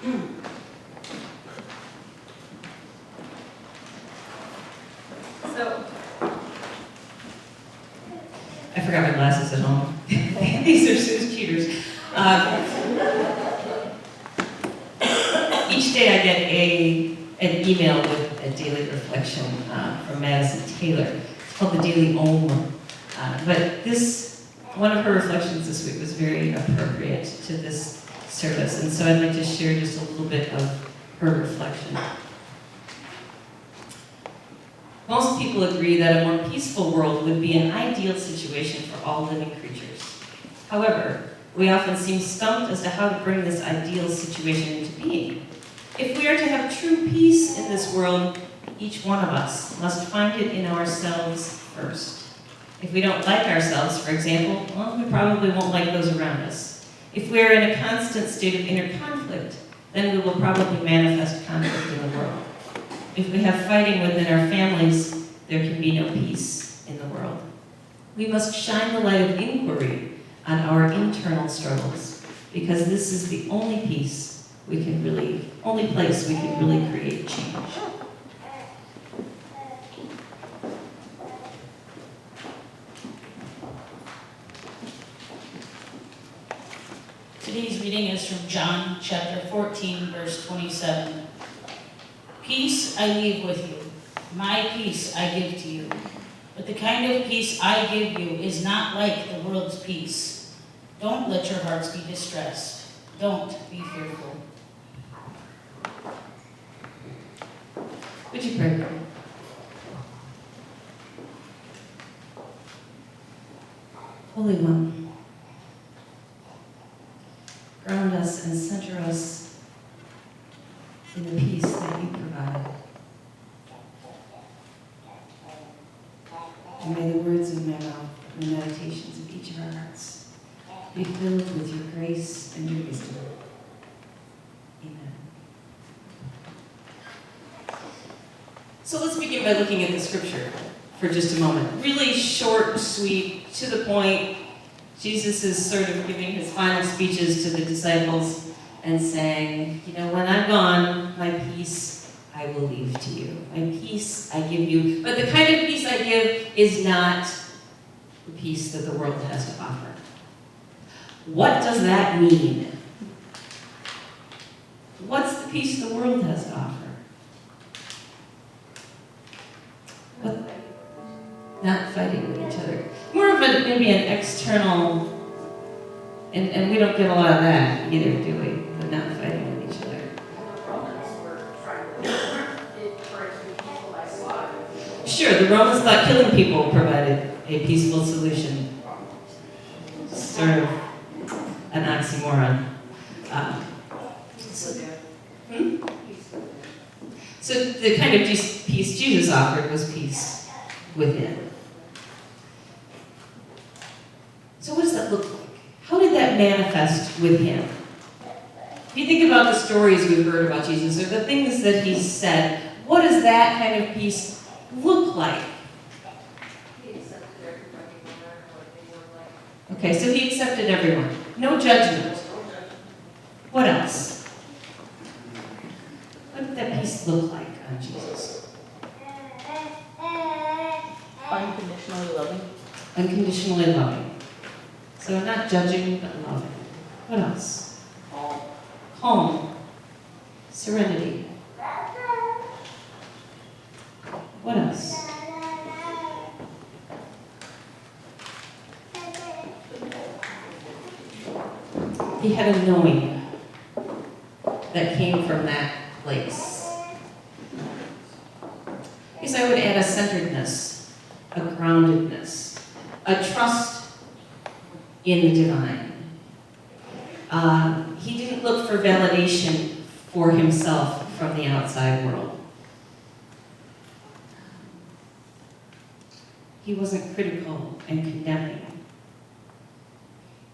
So, I forgot my glasses at home. These are Sue's cheaters. Each day I get an email with a daily reflection from Madison Taylor. It's called the Daily Om. But one of her reflections this week was very appropriate to this service. And so I'd like to share just a little bit of her reflection. Most people agree that a more peaceful world would be an ideal situation for all living creatures. However, we often seem stumped as to how to bring this ideal situation into being. If we are to have true peace in this world, each one of us must find it in ourselves first. If we don't like ourselves, for example, well, we probably won't like those around us. If we are in a constant state of inner conflict, then we will probably manifest conflict in the world. If we have fighting within our families, there can be no peace in the world. We must shine the light of inquiry on our internal struggles, because this is the only place we can really create change. Today's reading is from John chapter 14, verse 27. Peace I leave with you, my peace I give to you. But the kind of peace I give you is not like the world's peace. Don't let your hearts be distressed. Don't be fearful. Would you pray? Holy One, ground us and center us in the peace that you provide. And may the words of my mouth and the meditations of each of our hearts be filled with your grace and your wisdom. Amen. So let's begin by looking at the scripture for just a moment. Really short, sweet, to the point. Jesus is sort of giving his final speeches to the disciples and saying, when I'm gone, my peace I will leave to you. My peace I give you. But the kind of peace I give is not the peace that the world has to offer. What does that mean? What's the peace the world has to offer? Not fighting with each other. More of maybe an external, and we don't get a lot of that either, do we? But not fighting with each other. Romans were trying to encourage people by slaughter. Sure, the Romans thought killing people provided a peaceful solution. Sort of an oxymoron. So the kind of peace Jesus offered was peace within. So what does that look like? How did that manifest with him? If you think about the stories we've heard about Jesus, or the things that he said, what does that kind of peace look like? He accepted everybody no matter what they were like. Okay, so he accepted everyone. No judgment. What else? What did that peace look like on Jesus? Unconditionally loving. Unconditionally loving. So not judging, but loving. What else? Calm. Serenity. What else? He had a knowing that came from that place. I guess I would add a centeredness, a groundedness, a trust in the divine. He didn't look for validation for himself from the outside world. He wasn't critical and condemning.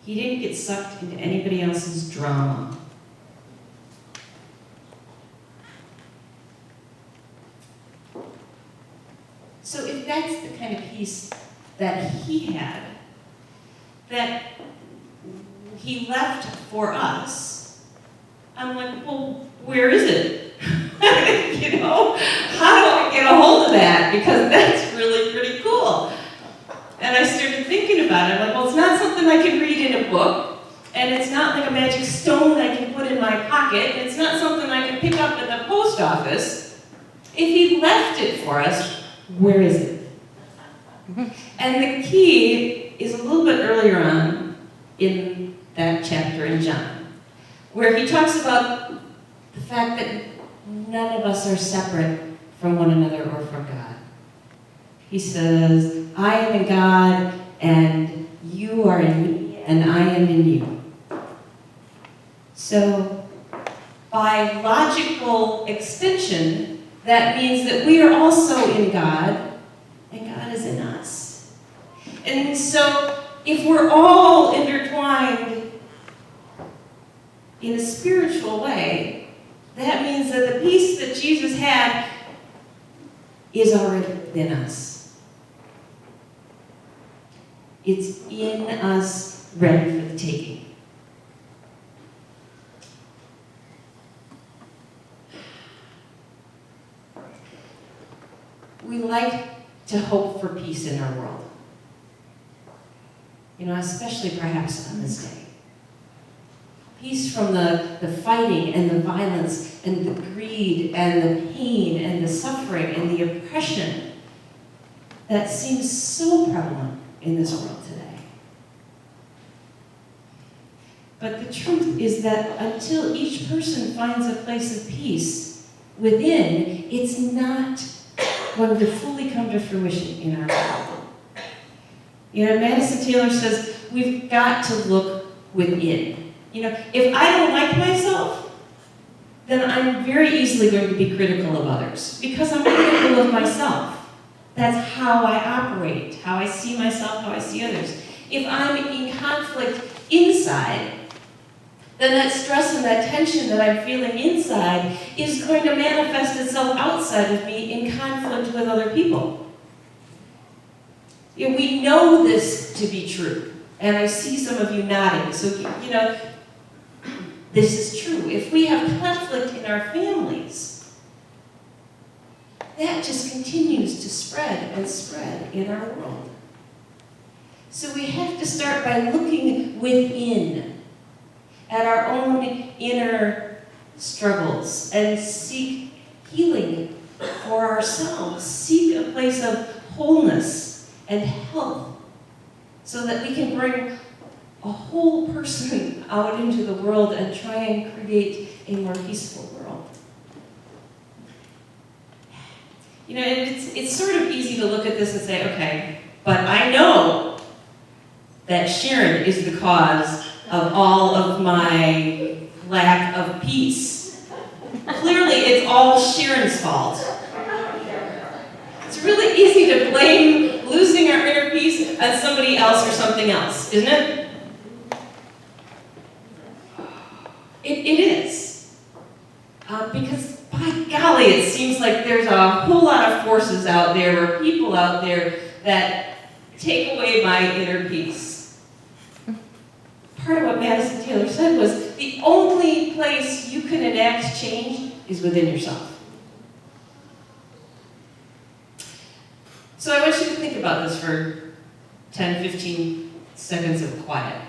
He didn't get sucked into anybody else's drama. So if that's the kind of peace that he had, that he left for us, I'm like, well, where is it? You know, how do I get a hold of that? Because that's really pretty cool. And I started thinking about it. I'm like, well, it's not something I can read in a book, and it's not like a magic stone I can put in my pocket, and it's not something I can pick up at the post office. If he left it for us, where is it? And the key is a little bit earlier on in that chapter in John, where he talks about the fact that none of us are separate from one another or from God. He says, I am in God, and you are in me, and I am in you. So, by logical extension, that means that we are also in God, and God is in us. And so, if we're all intertwined in a spiritual way, that means that the peace that Jesus had is already within us. It's in us, ready for the taking. We like to hope for peace in our world. You know, especially perhaps on this day. Peace from the fighting and the violence and the greed and the pain and the suffering and the oppression that seems so prevalent in this world today. But the truth is that until each person finds a place of peace within, it's not going to fully come to fruition in our world. You know, Madison Taylor says, we've got to look within. You know, if I don't like myself, then I'm very easily going to be critical of others because I'm critical of myself. That's how I operate, how I see myself, how I see others. If I'm in conflict inside, then that stress and that tension that I'm feeling inside is going to manifest itself outside of me in conflict with other people. You know, we know this to be true, and I see some of you nodding. So, you know, this is true. If we have conflict in our families, that just continues to spread and spread in our world. So we have to start by looking within at our own inner struggles and seek healing for ourselves. Seek a place of wholeness and health so that we can bring a whole person out into the world and try and create a more peaceful world. You know, it's sort of easy to look at this and say, okay, but I know that Sharon is the cause of all of my lack of peace. Clearly, it's all Sharon's fault. It's really easy to blame losing our inner peace on somebody else or something else, isn't it? It is. Because, by golly, it seems like there's a whole lot of forces out there, or people out there, that take away my inner peace. Part of what Madison Taylor said was, the only place you can enact change is within yourself. So I want you to think about this for 10, 15 seconds of quiet.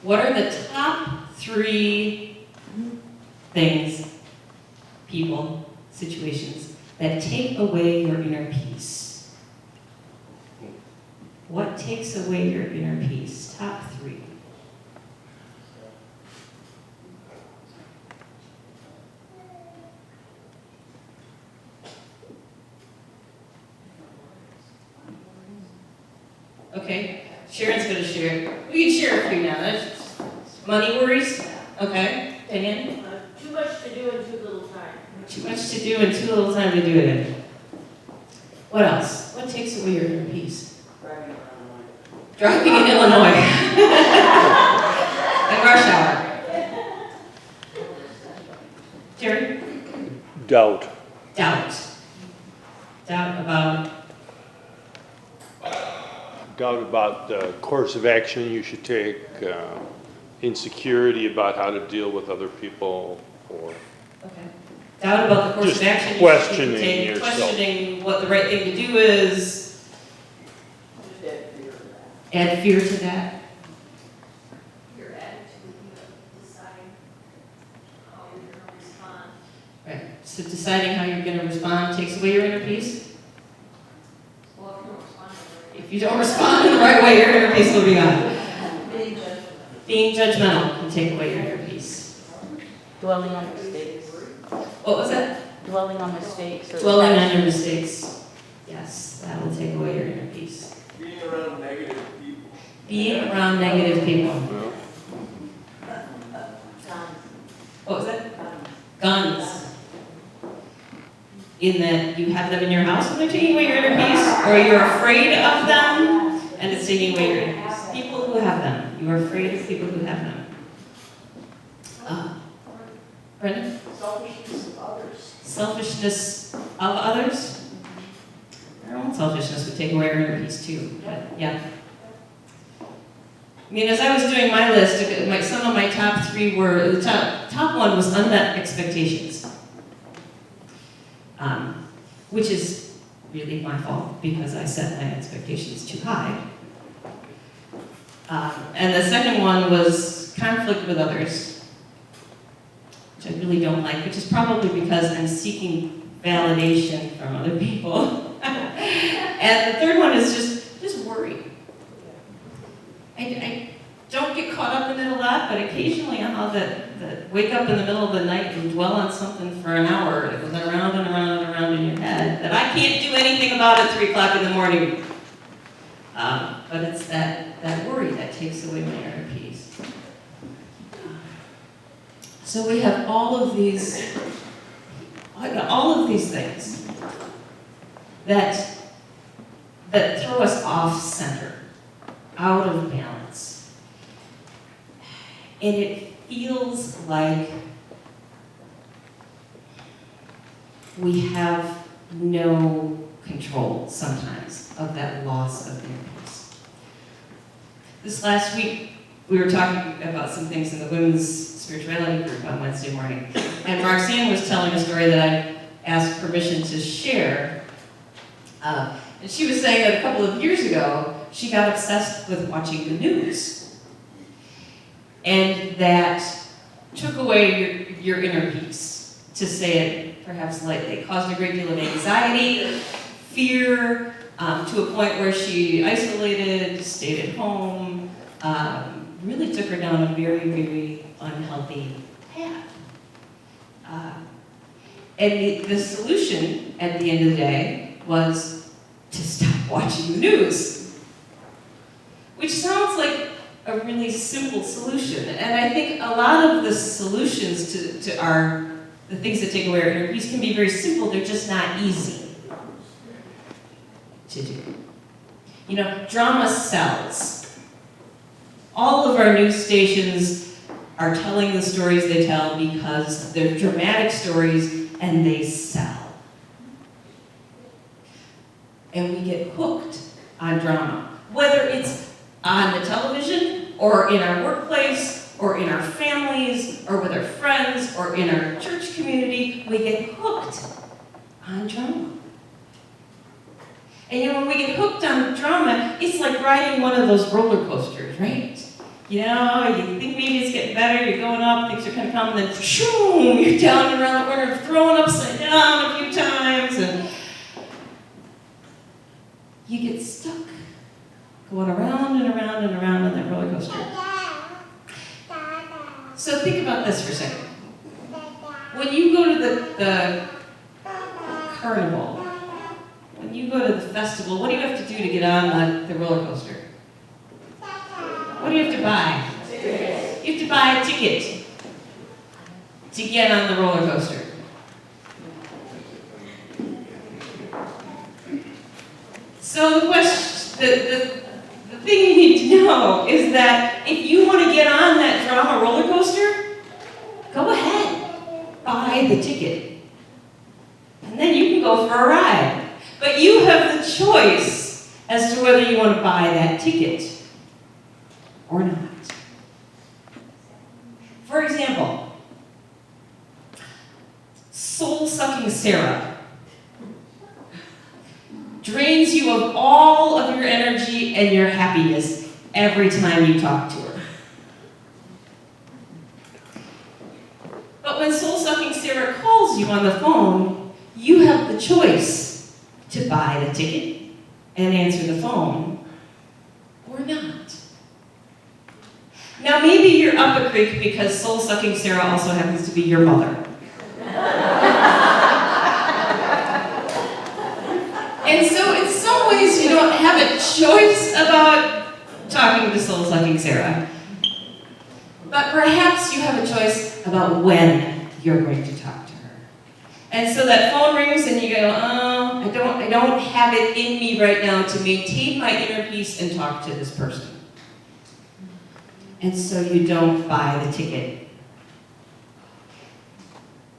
What are the top 3 things, people, situations, that take away your inner peace? What takes away your inner peace? Top 3. Okay, Sharon's going to share. We can share a few now. That's money worries. Okay, opinion? Too much to do in too little time. Too much to do and too little time to do it in. What else? What takes away your inner peace? Driving in Illinois. At rush hour. Jerry? Doubt. Doubt. Doubt about? Doubt about the course of action you should take insecurity about how to deal with other people, or Okay. Doubt about the course Just of action you should questioning take, yourself. questioning what the right thing to do is, add fear to that. Your attitude, deciding how you're gonna respond. Right. So deciding how you're going to respond takes away your inner peace. Well, if you don't respond to it. If you don't respond in the right way, your inner peace will be gone. Being judgmental. Being judgmental can take away your inner peace. Dwelling on mistakes. What was that? Dwelling on mistakes. Or Dwelling on your mistakes. Yes, that will take away your inner peace. Being around negative people. Being around negative people. well, What was that? Guns. In that you have them in your house and they're taking away your inner peace, or you're afraid of them and it's taking away your inner peace. People who have them. You are afraid of people who have them. Brendan? Selfishness of others. Selfishness of others? Our own selfishness would take away our inner peace too, but yeah. I mean, as I was doing my list, some of my top three were, the top one was unmet expectations. Which is really my fault because I set my expectations too high. And the second one was conflict with others, which I really don't like, which is probably because I'm seeking validation from other people. And the third one is just worry. I don't get caught up in it a lot, but occasionally I'll wake up in the middle of the night and dwell on something for an hour. It goes around and around and around in your head that I can't do anything about at 3 o'clock in the morning. But it's that worry that takes away my inner peace. So we have all of these things that throw us off center, out of balance. And it feels like we have no control sometimes of that loss of inner peace. This last week, we were talking about some things in the women's spirituality group on Wednesday morning. And Racine was telling a story that I asked permission to share. And she was saying that a couple of years ago, she got obsessed with watching the news. And that took away your inner peace, to say it perhaps lightly. It caused a great deal of anxiety, fear, to a point where she isolated, stayed at home, really took her down a very, very unhealthy path. And the solution at the end of the day was to stop watching the news, which sounds like a really simple solution. And I think a lot of the solutions to the things that take away our inner peace can be very simple, they're just not easy to do. You know, drama sells. All of our news stations are telling the stories they tell because they're dramatic stories and they sell. And we get hooked on drama, whether it's on the television or in our workplace or in our families or with our friends or in our church community. We get hooked on drama. And you know, when we get hooked on drama, it's like riding one of those roller coasters, right? You know, you think maybe it's getting better, you're going up, things are kind of calm, and then shoom, you're down and around the corner, thrown upside down a few times, and you get stuck going around and around and around on that roller coaster. So think about this for a second. When you go to the carnival, when you go to the festival, what do you have to do to get on the roller coaster? What do you have to buy? You have to buy a ticket to get on the roller coaster. So the thing you need to know is that if you want to get on that drama roller coaster, go ahead, buy the ticket. And then you can go for a ride. But you have the choice as to whether you want to buy that ticket or not. For example, soul-sucking Sarah drains you of all of your energy and your happiness every time you talk to her. But when soul-sucking Sarah calls you on the phone, you have the choice to buy the ticket and answer the phone, or not. Now maybe you're up a creek because soul-sucking Sarah also happens to be your mother. And so in some ways you don't have a choice about talking to soul-sucking Sarah. But perhaps you have a choice about when you're going to talk to her. And so that phone rings and you go, oh, I don't have it in me right now to maintain my inner peace and talk to this person. And so you don't buy the ticket.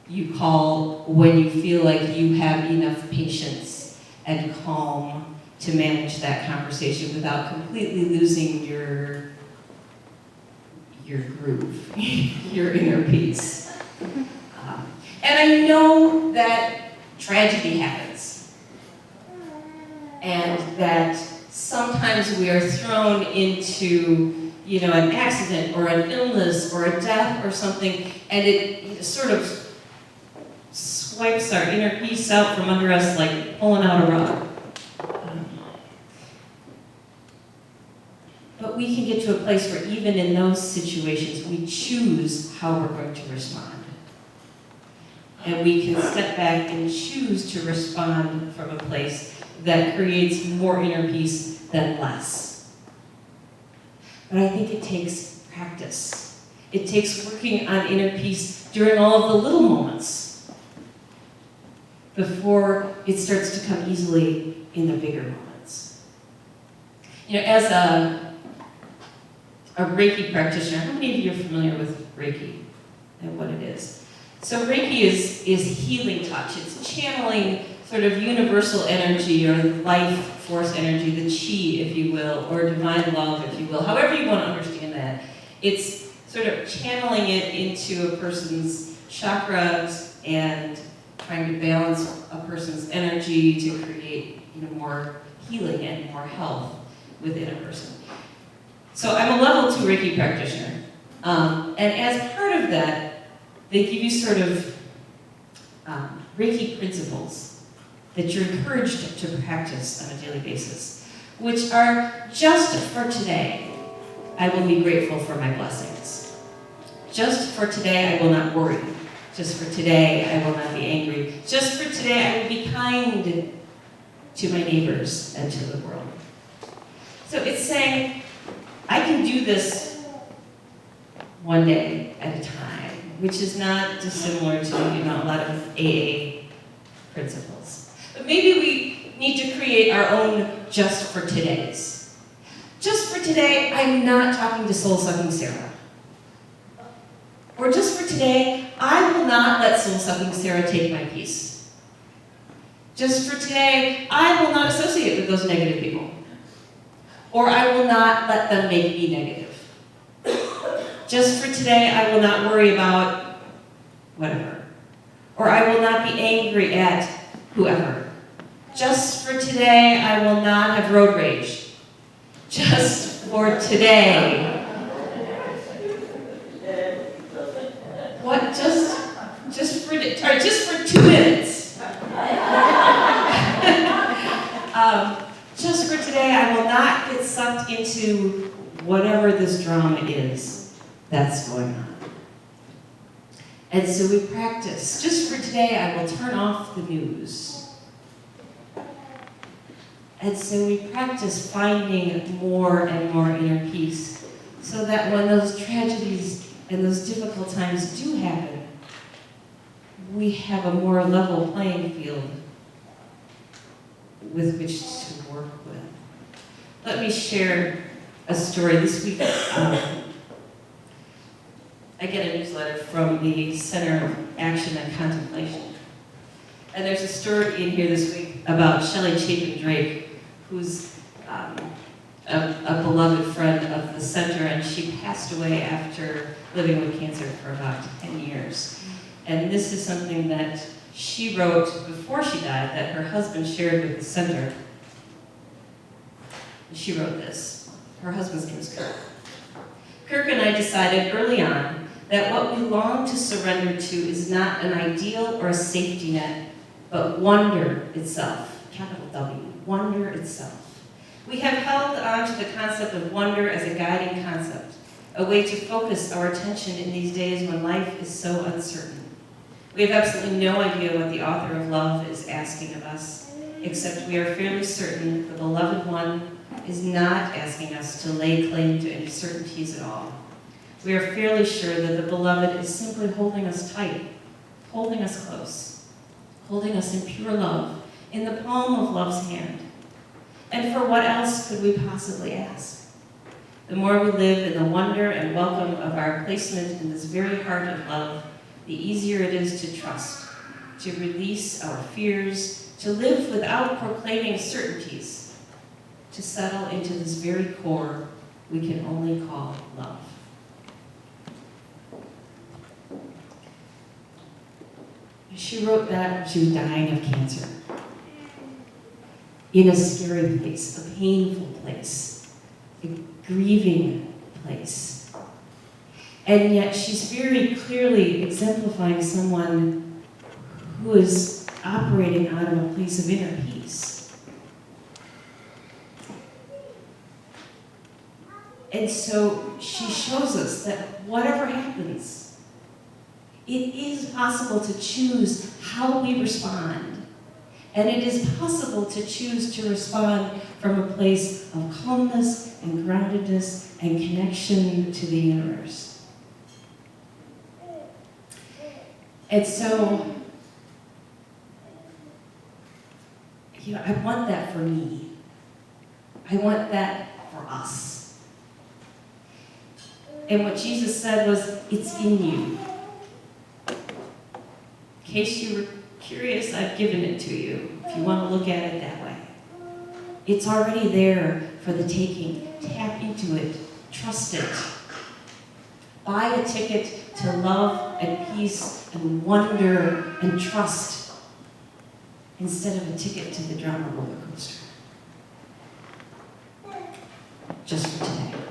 You call when you feel like you have enough patience and calm to manage that conversation without completely losing your groove, your inner peace. And I know that tragedy happens, and that sometimes we are thrown into, an accident or an illness or a death or something, and it sort of swipes our inner peace out from under us like pulling out a rug. But we can get to a place where even in those situations, we choose how we're going to respond. And we can step back and choose to respond from a place that creates more inner peace than less. But I think it takes practice. It takes working on inner peace during all of the little moments before it starts to come easily in the bigger moments. As a Reiki practitioner, how many of you are familiar with Reiki and what it is? So Reiki is healing touch. It's channeling sort of universal energy or life force energy, the chi, if you will, or divine love, if you will, however you want to understand that. It's sort of channeling it into a person's chakras and trying to balance a person's energy to create more healing and more health within a person. So I'm a level 2 Reiki practitioner. And as part of that, they give you sort of Reiki principles that you're encouraged to practice on a daily basis, which are just for today, I will be grateful for my blessings. Just for today, I will not worry. Just for today, I will not be angry. Just for today, I will be kind to my neighbors and to the world. So it's saying, I can do this one day at a time, which is not dissimilar to, a lot of AA principles. But maybe we need to create our own just for todays. Just for today, I'm not talking to soul-sucking Sarah. Or just for today, I will not let soul-sucking Sarah take my peace. Just for today, I will not associate with those negative people. Or I will not let them make me negative. Just for today, I will not worry about whatever. Or I will not be angry at whoever. Just for today, I will not have road rage. Just for today. What? Just for 2 minutes. Just for today, I will not get sucked into whatever this drama is that's going on. And so we practice. Just for today, I will turn off the news. And so we practice finding more and more inner peace so that when those tragedies and those difficult times do happen, we have a more level playing field with which to work with. Let me share a story. This week, I get a newsletter from the Center of Action and Contemplation. And there's a story in here this week about Shelley Chapin Drake, who's a beloved friend of the center, and she passed away after living with cancer for about 10 years. And this is something that she wrote before she died that her husband shared with the center. She wrote this. Her husband's name is Kirk. Kirk and I decided early on that what we long to surrender to is not an ideal or a safety net, but wonder itself, capital W, wonder itself. We have held on to the concept of wonder as a guiding concept, a way to focus our attention in these days when life is so uncertain. We have absolutely no idea what the author of love is asking of us, except we are fairly certain the beloved one is not asking us to lay claim to any certainties at all. We are fairly sure that the beloved is simply holding us tight, holding us close, holding us in pure love, in the palm of love's hand. And for what else could we possibly ask? The more we live in the wonder and welcome of our placement in this very heart of love, the easier it is to trust, to release our fears, to live without proclaiming certainties, to settle into this very core we can only call love. She wrote that when she was dying of cancer. In a scary place, a painful place, a grieving place. And yet she's very clearly exemplifying someone who is operating out of a place of inner peace. And so she shows us that whatever happens, it is possible to choose how we respond. And it is possible to choose to respond from a place of calmness and groundedness and connection to the universe. And so, I want that for me. I want that for us. And what Jesus said was, it's in you. In case you were curious, I've given it to you, if you want to look at it that way. It's already there for the taking. Tap into it. Trust it. Buy a ticket to love and peace and wonder and trust instead of a ticket to the drama roller coaster. Just for today.